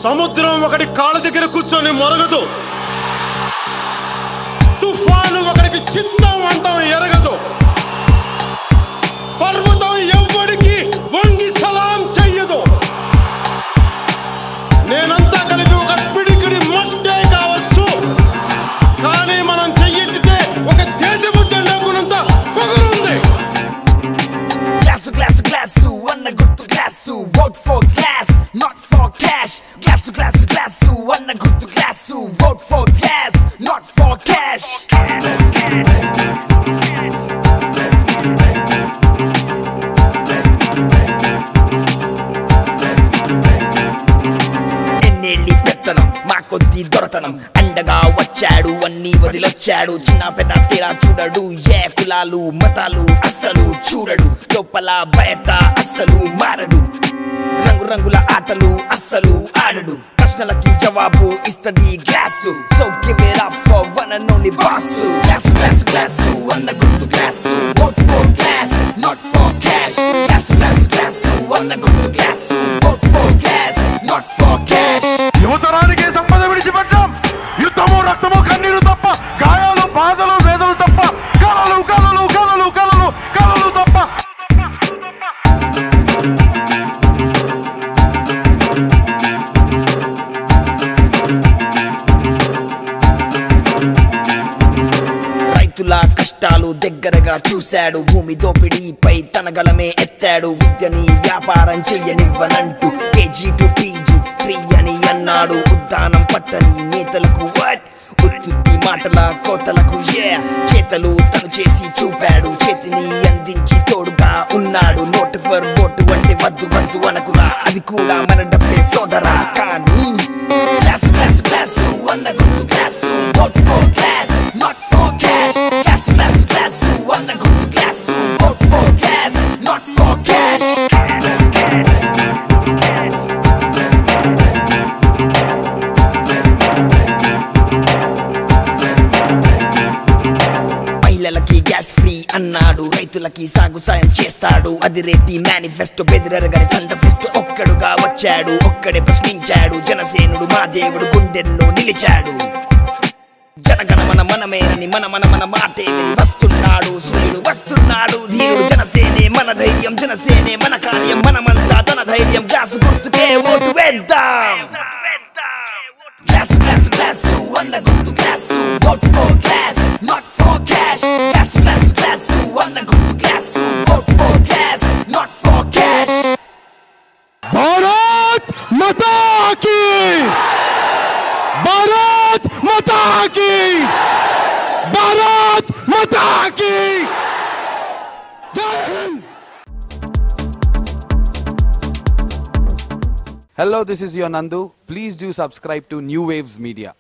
సముద్రం ఒకటి కాళ్ళ దగ్గర కూర్చొని మొరగదు, తుఫాను ఒకడికి చిత్తం అంతం ఎరగదు, పర్వతం ఎవ్వడికి వంగి సలాం చెయ్యదు. నేనంతా కలిపి ఒక పిడికిడి మట్టే కావచ్చు, కానీ మనం చెయ్యెత్తితే ఒక దేశపు జెండాకునంత పొగరుంది. గ్లాసు గ్లాసు గ్లాసు అన్న గుర్తు glass, vote for glass not for cash. Glass glass glass అన్న గుర్తు glass, vote for glass not for cash. ఎన్నేళ్ళి పెత్తనం మా కొద్ది దొరతనం, అండగా వచ్చాడు అన్ని వదిలొచ్చాడు. చిన్న పెద్ద తేడా చూడడు, ఏ కులాలు మతాలు అస్సలు చూడడు, లోపల బయట అస్సలు మారడు, రంగురంగుల ఆటలు అస్సలు ఆడడు, ప్రశ్నలకి జవాబు ఇస్తది glass. So give it up for one and only boss. Glass glass glass అన్న గుర్తు glass, vote for glass not for cash. Glass glass glass అన్న గుర్తు glass, vote for glass not for cash. యువతరానికి సంపద విడిచిపెట్టాం, యుద్ధము రక్తము కన్నీరు తప్ప, గాయాలు బాధలు వేదలు తప్ప, కలలు కలలు కలలు కలలు కలలు తప్ప. రైతుల కష్టాలు దగ్గరగా చూశాడు, భూమి దోపిడీపై తన గలమే ఎత్తాడు, విద్యని వ్యాపారం చెయ్యనివ్వనంటూ కేజీ టు పీజీ ఫ్రీ అని అన్నాడు. ఉద్దానం పట్టని నేతలకు వాట్ ఉత్తుత్తి మాటల కోతలకు చేతలు తను చేసి చూపాడు, చేతిని అందించి తోడుగా ఉన్నాడు. నోట్ ఫర్ ఓటు అంటే వద్దు వద్దు అనకురా, అది కూడా మన డబ్బే సోదరా. కానీ గ్లాసు గ్లాసు గ్లాసు అన్న గుర్తు glass, vote for glass not for cash. Glass glass glass అన్న గుర్తు glass, vote for glass not for cash. మహిళలకి గ్యాస్ ఫ్రీ అన్నాడు, రైతులకి సాగు సాయం చేస్తాడు, అది రేటి మేనిఫెస్టో బెదిరగని తండఫెస్టో. ఒక్కడుగా వచ్చాడు, ఒక్కడే ప్రశ్నించాడు, జనసేనుడు మా దేవుడు గుండెల్లో నిలిచాడు. జనగణమన మనమేనని మన మన మన మాటే వస్తున్నాడు, సూర్యుడు వస్తున్నాడు ధీరుడు. జనసేనే మన ధైర్యం, జనసేనే మన కార్యం, మనమంతా తన ధైర్యం. గ్లాసు గుర్తుకే ఓటు వేద్దాం. గ్లాసు గ్లాసు గ్లాసు అన్న గుర్తు glass, vote for glass not for cash. Glass glass glass అన్న గుర్తు glass, vote for glass not for cash. Bharat Mata కీ, భారత్ మాతా కీ, భారత్ మాతా కీ. Hello, this is your Nandu. Please do subscribe to New Waves Media.